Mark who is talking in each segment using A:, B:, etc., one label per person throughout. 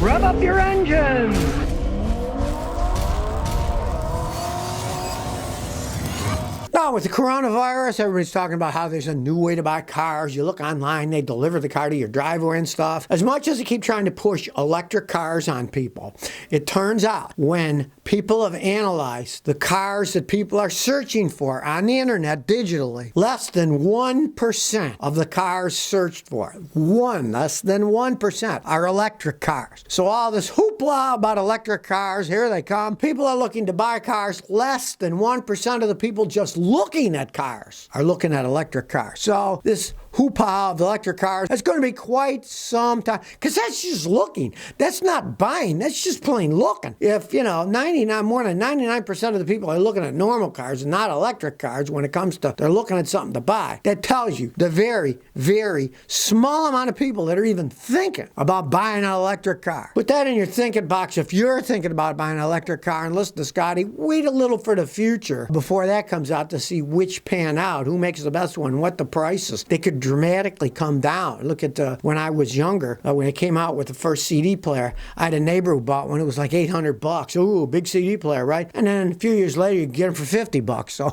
A: Rev up your engines! Now, with the coronavirus, everybody's talking about how there's a new way to buy cars. You look online, they deliver the car to your driveway and stuff. As much as they keep trying to push electric cars on people, it turns out when people have analyzed the cars that people are searching for on the internet digitally, less than 1% of the cars searched for, less than 1% are electric cars. So all this hoopla about electric cars, here they come. People are looking to buy cars. Less than 1% of the people just looking at cars are looking at electric cars. So this hoopla of electric cars, it's going to be quite some time, because that's just looking. That's not buying. That's just plain looking. If, more than 99% of the people are looking at normal cars and not electric cars when it comes to they're looking at something to buy, that tells you the very, very small amount of people that are even thinking about buying an electric car. Put that in your thinking box if you're thinking about buying an electric car, and listen to Scotty, wait a little for the future before that comes out to see which pan out, who makes the best one, what the price is. They could dramatically come down. Look at when I was younger, when it came out with the first CD player, I had a neighbor who bought one. It was like $800. Ooh, big CD player, right? And then a few years later, you get them for $50. So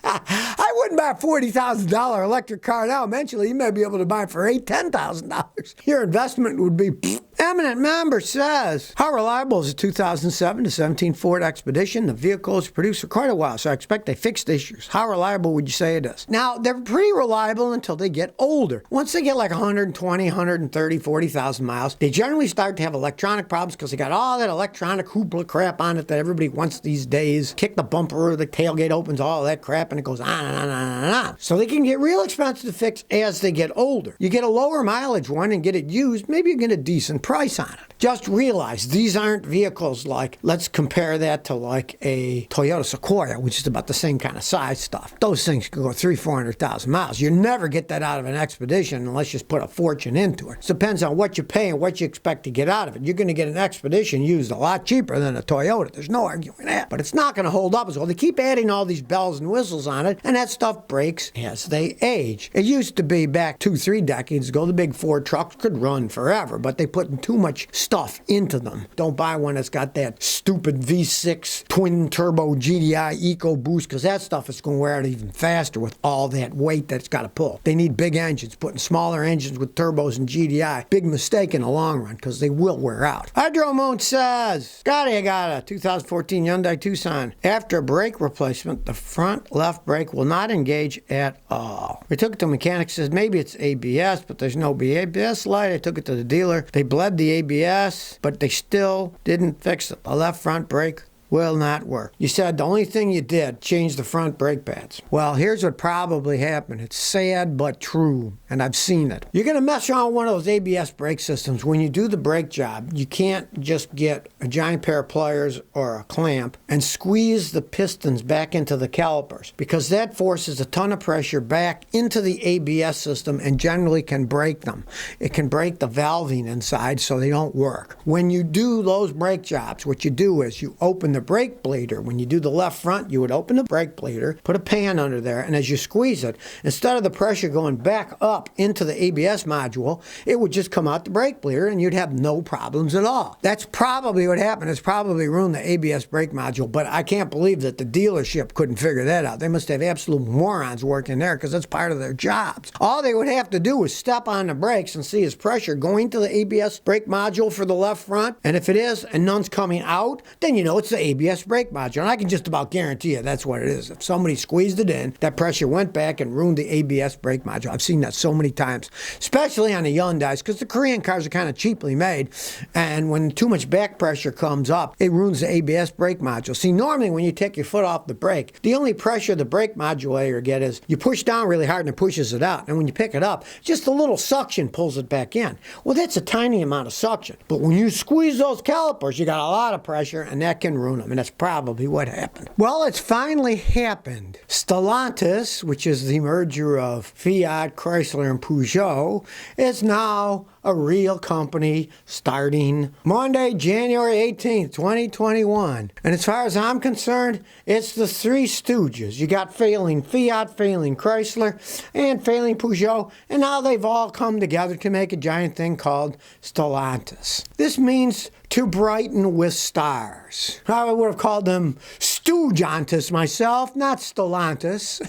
A: I wouldn't buy a $40,000 electric car now. Eventually, you may be able to buy it for $10,000. Your investment would be Eminent member says, how reliable is a 2007 to 17 Ford Expedition? The vehicle was produced for quite a while, so I expect they fixed issues. How reliable would you say it is? Now, they're pretty reliable until they get older. Once they get like 120, 130, 40,000 miles, they generally start to have electronic problems because they got all that electronic hoopla crap on it that everybody wants these days. Kick the bumper, the tailgate opens, all that crap, and it goes on and on and on and on. So they can get real expensive to fix as they get older. You get a lower mileage one and get it used, maybe you get a decent price on it. Just realize these aren't vehicles like, let's compare that to like a Toyota Sequoia, which is about the same kind of size stuff. Those things can go 300,000-400,000 miles. You never get that out of an Expedition unless you put a fortune into it. It depends on what you pay and what you expect to get out of it. You're going to get an Expedition used a lot cheaper than a Toyota. There's no arguing that. But it's not going to hold up as well. They keep adding all these bells and whistles on it, and that stuff breaks as they age. It used to be back 2-3 decades ago, the big Ford trucks could run forever, but they put too much stuff into them. Don't buy one that's got that stupid V6 twin turbo GDI EcoBoost, because that stuff is going to wear out even faster with all that weight that's got to pull. They need big engines. Putting smaller engines with turbos and GDI, big mistake in the long run, because they will wear out. Hydromoon says, Scotty, I got a 2014 Hyundai Tucson. After a brake replacement, the front left brake will not engage at all. We took it to a mechanic, says maybe it's ABS, but there's no ABS light. I took it to the dealer. They bled the ABS, but they still didn't fix it. The left front brake will not work. You said the only thing you did, change the front brake pads. Well, here's what probably happened. It's sad but true, and I've seen it. You're going to mess around with one of those ABS brake systems. When you do the brake job, you can't just get a giant pair of pliers or a clamp and squeeze the pistons back into the calipers, because that forces a ton of pressure back into the ABS system and generally can break them. It can break the valving inside so they don't work. When you do those brake jobs, what you do is you open the brake bleeder. When you do the left front, you would open the brake bleeder, put a pan under there, and as you squeeze it, instead of the pressure going back up into the ABS module, it would just come out the brake bleeder and you'd have no problems at all. That's probably what happened. It's probably ruined the ABS brake module, but I can't believe that the dealership couldn't figure that out. They must have absolute morons working there, because that's part of their jobs. All they would have to do is step on the brakes and see is pressure going to the ABS brake module for the left front, and if it is and none's coming out, then you know it's the ABS brake module. And I can just about guarantee you that's what it is. If somebody squeezed it in, that pressure went back and ruined the ABS brake module. I've seen that so many times, especially on the Hyundais, because the Korean cars are kind of cheaply made, and when too much back pressure comes up, it ruins the ABS brake module. See, normally when you take your foot off the brake, the only pressure the brake modulator get is you push down really hard and it pushes it out, and when you pick it up, just a little suction pulls it back in. Well, that's a tiny amount of suction, but when you squeeze those calipers, you got a lot of pressure, and that can ruin them, and that's probably what happened. Well, it's finally happened. Stellantis, which is the merger of Fiat, Chrysler, and Peugeot, is now a real company starting Monday, January 18th, 2021. And as far as I'm concerned, it's the Three Stooges. You got failing Fiat, failing Chrysler, and failing Peugeot, and now they've all come together to make a giant thing called Stellantis. This means to brighten with stars. I would have called them Stoogeantis myself, not Stellantis.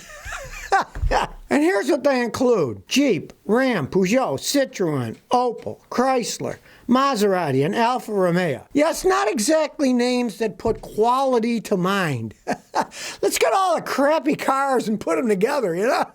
A: And here's what they include: Jeep, Ram, Peugeot, Citroen, Opel, Chrysler, Maserati, and Alfa Romeo. Yes, not exactly names that put quality to mind. Let's get all the crappy cars and put them together, you know?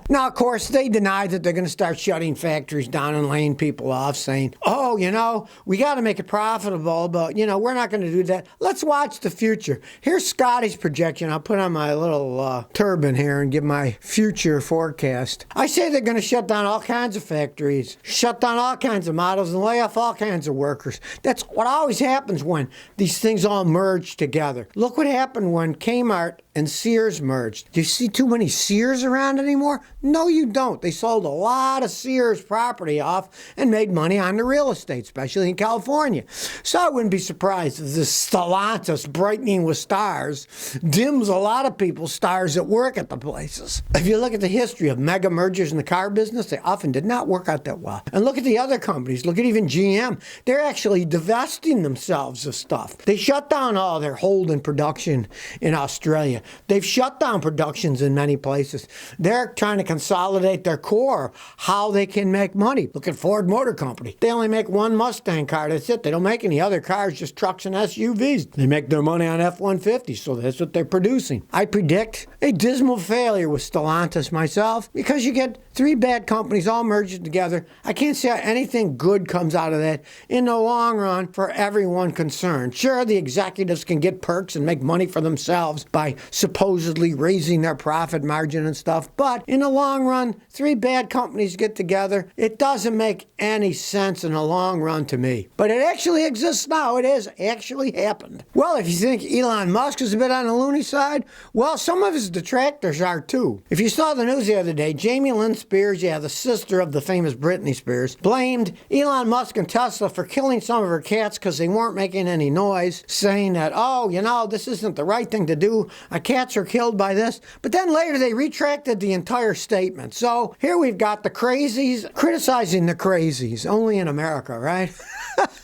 A: Now, of course, they deny that they're going to start shutting factories down and laying people off, saying, oh, you know, we got to make it profitable, but, you know, we're not going to do that. Let's watch the future. Here's Scotty's projection. I'll put on my little turban here and give my future forecast. I say they're going to shut down all kinds of factories, shut down all kinds of models, and lay off all kinds of workers. That's what always happens when these things all merge together. Look what happened when Kmart and Sears merged. Do you see too many Sears around anymore? No, you don't. They sold a lot of Sears property off and made money on the real estate, especially in California. So I wouldn't be surprised if this Stellantis brightening with stars dims a lot of people's stars at work at the places. If you look at the history of mega mergers in the car business, they often did not work out that well. And look at the other companies. Look at even GM. They're actually divesting themselves of stuff. They shut down all their Holden production in Australia. They've shut down productions in many places. They're trying to consolidate their core, how they can make money. Look at Ford Motor Company. They only make one Mustang car. That's it. They don't make any other cars, just trucks and SUVs. They make their money on F-150, so that's what they're producing. I predict a dismal failure with Stellantis myself, because you get three bad companies all merged together. I can't see how anything good comes out of that in the long run for everyone concerned. Sure, the executives can get perks and make money for themselves by supposedly raising their profit margin and stuff, but in the long run, three bad companies get together. It doesn't make any sense in the long run to me. But it actually exists now. It has actually happened. Well, if you think Elon Musk is a bit on the loony side, well, some of his detractors are too. If you saw the news the other day, Jamie Lynn Spears, the sister of the famous Britney Spears, blamed Elon Musk and Tesla for killing some of her cats because they weren't making any noise, saying that, oh, you know, this isn't the right thing to do. Cats are killed by this. But then later they retracted the entire statement. So here we've got the crazies criticizing the crazies, only in America, right?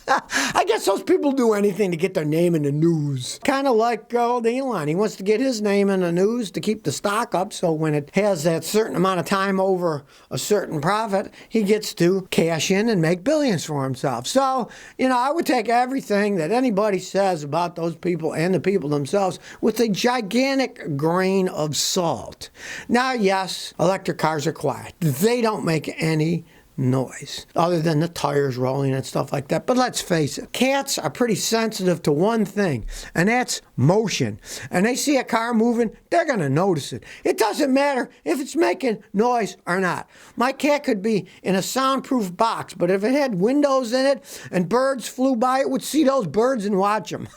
A: I guess those people do anything to get their name in the news. Kind of like old Elon. He wants to get his name in the news to keep the stock up, so when it has that certain amount of time over a certain profit, he gets to cash in and make billions for himself. So, you know, I would take everything that anybody says about those people and the people themselves with a gigantic grain of salt. Now, yes, electric cars are quiet. They don't make any noise other than the tires rolling and stuff like that. But let's face it, cats are pretty sensitive to one thing, and that's motion. And they see a car moving, they're going to notice it. It doesn't matter if it's making noise or not. My cat could be in a soundproof box, but if it had windows in it and birds flew by, it would see those birds and watch them.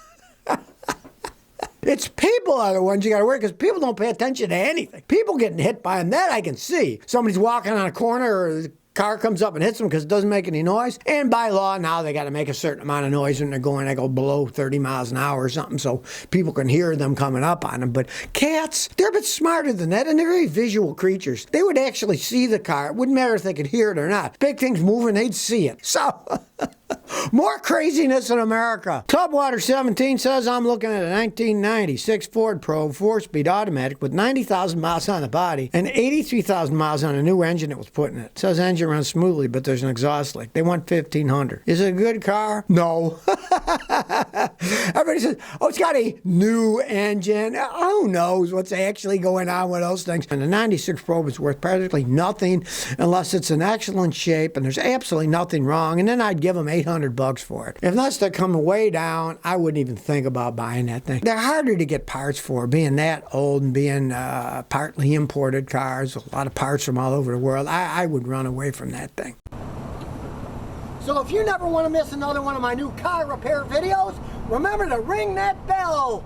A: It's people are the ones you got to worry, because people don't pay attention to anything. People getting hit by them, that I can see. Somebody's walking on a corner, or the car comes up and hits them because it doesn't make any noise. And by law, now they got to make a certain amount of noise when they go below 30 miles an hour or something, so people can hear them coming up on them. But cats, they're a bit smarter than that, and they're very visual creatures. They would actually see the car. It wouldn't matter if they could hear it or not. Big things moving, they'd see it. So more craziness in America. Clubwater17 says, I'm looking at a 1996 Ford Probe 4-speed automatic with 90,000 miles on the body and 83,000 miles on a new engine that was put in it. It says engine runs smoothly, but there's an exhaust leak. They want $1,500. Is it a good car? No. Everybody says, oh, it's got a new engine. Who knows what's actually going on with those things? And the 96 Probe is worth practically nothing unless it's in excellent shape and there's absolutely nothing wrong. And then I'd give them $800 for it. Unless they're coming way down, I wouldn't even think about buying that thing. They're harder to get parts for, being that old and being partly imported cars, a lot of parts from all over the world. I would run away from that thing. So if you never want to miss another one of my new car repair videos, remember to ring that bell.